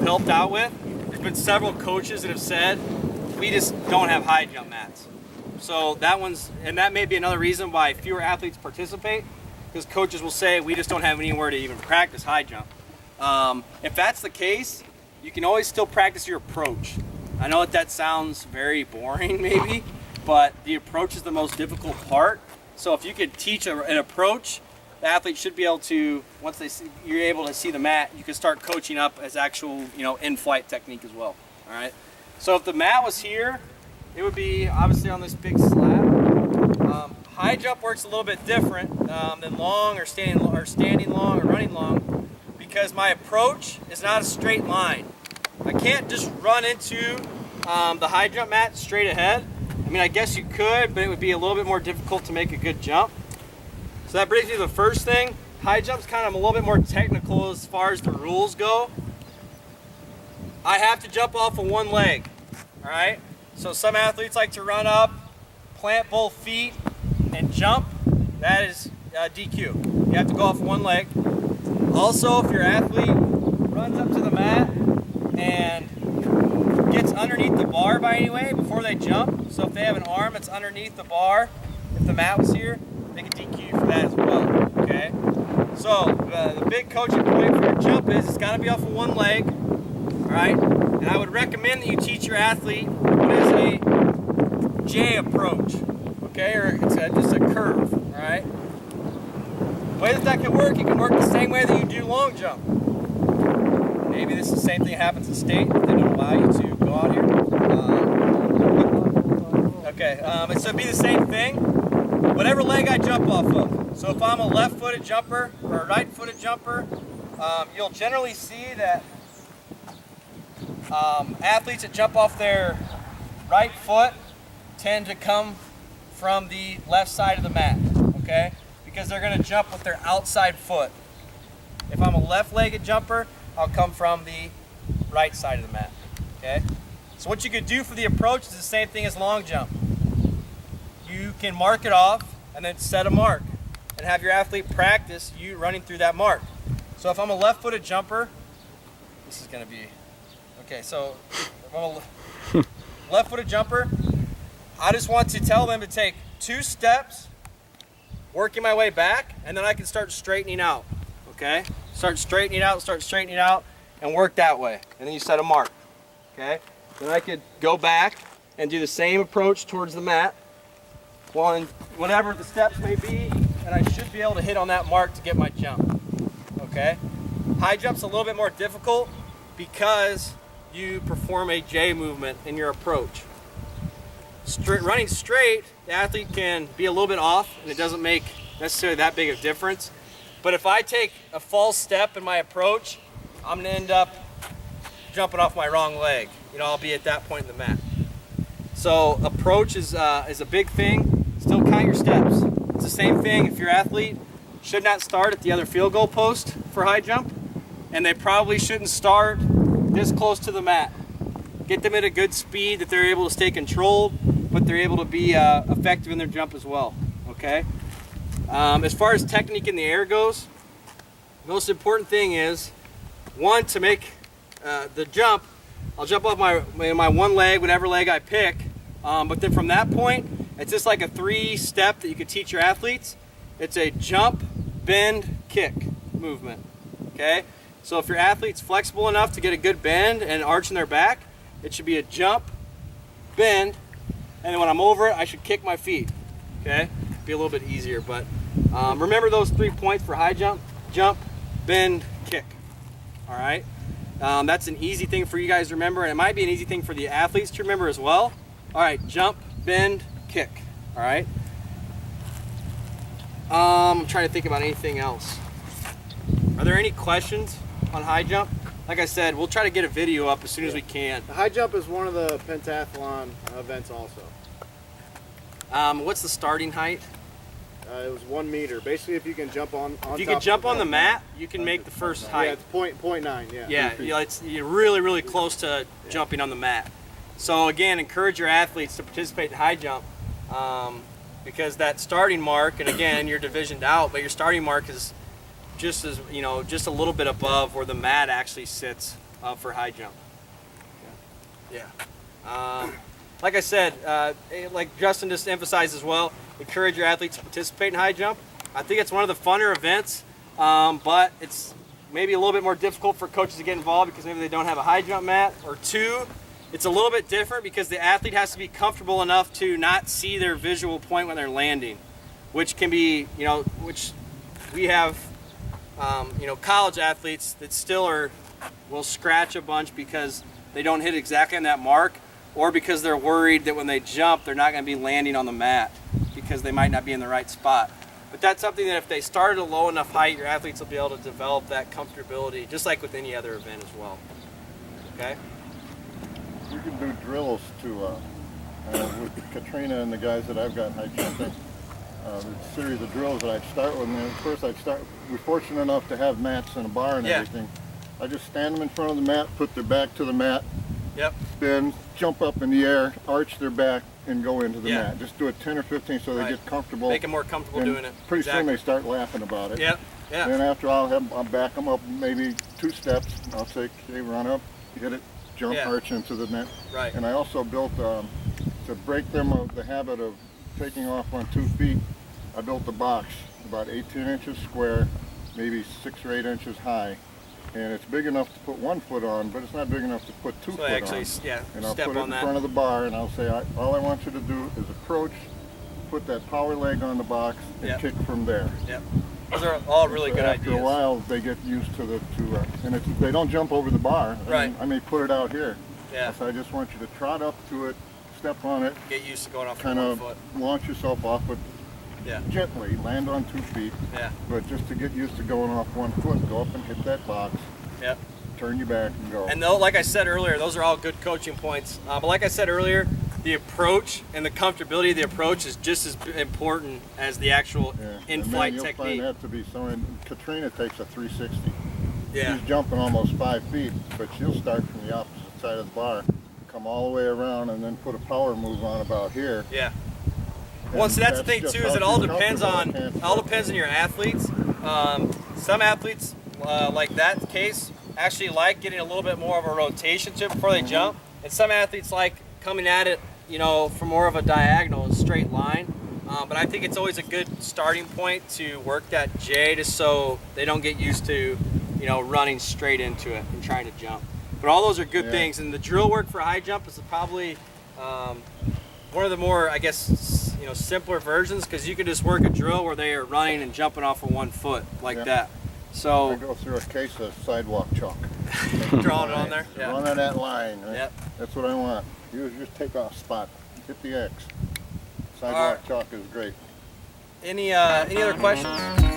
helped out with, there's been several coaches that have said, we just don't have high jump mats. So that may be another reason why fewer athletes participate, because coaches will say, we just don't have anywhere to even practice high jump. If that's the case, you can always still practice your approach. I know that sounds very boring maybe, but the approach is the most difficult part. So if you could teach an approach, the athlete should be able to, once you're able to see the mat, you can start coaching up as actual, in-flight technique as well. All right. So if the mat was here, it would be obviously on this big slab. High jump works a little bit different than long or standing long or running long, because my approach is not a straight line. I can't just run into the high jump mat straight ahead. I mean, I guess you could, but it would be a little bit more difficult to make a good jump. So that brings me to the first thing. High jump's kind of a little bit more technical as far as the rules go. I have to jump off of one leg, all right? So some athletes like to run up, plant both feet, and jump. That is DQ. You have to go off of one leg. Also, if your athlete runs up to the mat and gets underneath the bar by any way before they jump, so if they have an arm that's underneath the bar, if the mat was here, they can DQ for that as well, okay? So the big coaching point for your jump is it's got to be off of one leg, all right? And I would recommend that you teach your athlete what is a J approach, okay? Or it's just a curve, all right? The way that can work, it can work the same way that you do long jump. Maybe this is the same thing that happens in state. They don't allow you to go out here. So it'd be the same thing. Whatever leg I jump off of. So if I'm a left-footed jumper or a right-footed jumper, you'll generally see that athletes that jump off their right foot tend to come from the left side of the mat, okay? Because they're going to jump with their outside foot. If I'm a left-legged jumper, I'll come from the right side of the mat, okay? So what you could do for the approach is the same thing as long jump. You can mark it off and then set a mark and have your athlete practice you running through that mark. So if I'm a left-footed jumper, this is going to be, okay, so if I'm a left-footed jumper, I just want to tell them to take 2 steps, working my way back, and then I can start straightening out, okay? Start straightening out, and work that way. And then you set a mark, okay? Then I could go back and do the same approach towards the mat, whatever the steps may be, and I should be able to hit on that mark to get my jump, okay? High jump's a little bit more difficult because you perform a J movement in your approach. Running straight, the athlete can be a little bit off, and it doesn't make necessarily that big of a difference. But if I take a false step in my approach, I'm going to end up jumping off my wrong leg. I'll be at that point in the mat. So approach is a big thing. Still count your steps. It's the same thing if your athlete should not start at the other field goal post for high jump, and they probably shouldn't start this close to the mat. Get them at a good speed that they're able to stay controlled, but they're able to be effective in their jump as well, okay? As far as technique in the air goes, the most important thing is, one, to make the jump, I'll jump off my one leg, whatever leg I pick, but then from that point, it's just like a 3-step that you could teach your athletes. It's a jump, bend, kick movement, okay? So if your athlete's flexible enough to get a good bend and arch in their back, it should be a jump, bend, and then when I'm over it, I should kick my feet, okay? Be a little bit easier, but remember those 3 points for high jump: jump, bend, kick, all right? That's an easy thing for you guys to remember, and it might be an easy thing for the athletes to remember as well. All right, jump, bend, kick, all right? I'm trying to think about anything else. Are there any questions on high jump? Like I said, we'll try to get a video up as soon as we can. The high jump is one of the pentathlon events also. What's the starting height? It was 1 meter. Basically, if you can jump on if you can jump on the mat, you can make the first height. Yeah, it's point 9, yeah. Yeah, you're really, really close to jumping on the mat. So again, encourage your athletes to participate in high jump because that starting mark, and again, you're divisioned out, but your starting mark is just as, just a little bit above where the mat actually sits for high jump. Yeah. Like I said, like Justin just emphasized as well, encourage your athletes to participate in high jump. I think it's one of the funner events, but it's maybe a little bit more difficult for coaches to get involved because maybe they don't have a high jump mat. Or two, it's a little bit different because the athlete has to be comfortable enough to not see their visual point when they're landing, which can be, which we have, college athletes that still will scratch a bunch because they don't hit exactly on that mark, or because they're worried that when they jump, they're not going to be landing on the mat because they might not be in the right spot. But that's something that if they start at a low enough height, your athletes will be able to develop that comfortability, just like with any other event as well. Okay? You can do drills to, with Katrina and the guys that I've got high jumping. There's a series of drills that I'd start with. And first we're fortunate enough to have mats and a bar and everything. I just stand them in front of the mat, put their back to the mat, spin, jump up in the air, arch their back, and go into the mat. Just do it 10 or 15 so they get comfortable. Make them more comfortable doing it. Pretty soon they start laughing about it. Then after I'll back them up maybe 2 steps. I'll say, okay, run up, hit it, jump, arch into the net. Right. And I also built, to break them of the habit of taking off on 2 feet, I built a box about 18 inches square, maybe 6 or 8 inches high. And it's big enough to put 1 foot on, but it's not big enough to put 2 foot on. And I'll put it in front of the bar, and I'll say, all I want you to do is approach, put that power leg on the box, and kick from there. Those are all really good ideas. After a while, they get used to and they don't jump over the bar. Right. I may put it out here. So I just want you to trot up to it, step on it. Get used to going off kind of of 1 foot. launch yourself off it gently, land on 2 feet. But just to get used to going off 1 foot, go up and hit that box. Turn your back and go. And like I said earlier, those are all good coaching points. But like I said earlier, the approach and the comfortability of the approach is just as important as the actual in-flight technique. You'll find that to be something. Katrina takes a 360. She's jumping almost 5 feet, but she'll start from the opposite side of the bar, come all the way around, and then put a power move on about here. Well, so that's the thing too, is it all depends on your athletes. Some athletes, like that case, actually like getting a little bit more of a rotation to it before they jump, and some athletes like coming at it, from more of a diagonal and straight line. But I think it's always a good starting point to work that J, just so they don't get used to, running straight into it and trying to jump. But all those are good things, and the drill work for high jump is probably one of the more, I guess, simpler versions, because you can just work a drill where they are running and jumping off of 1 foot like that. So I go through a case of sidewalk chalk. Drawing it on there. Run on that line. Right? That's what I want. You just take off spot, hit the X. Sidewalk chalk is great. Any other questions?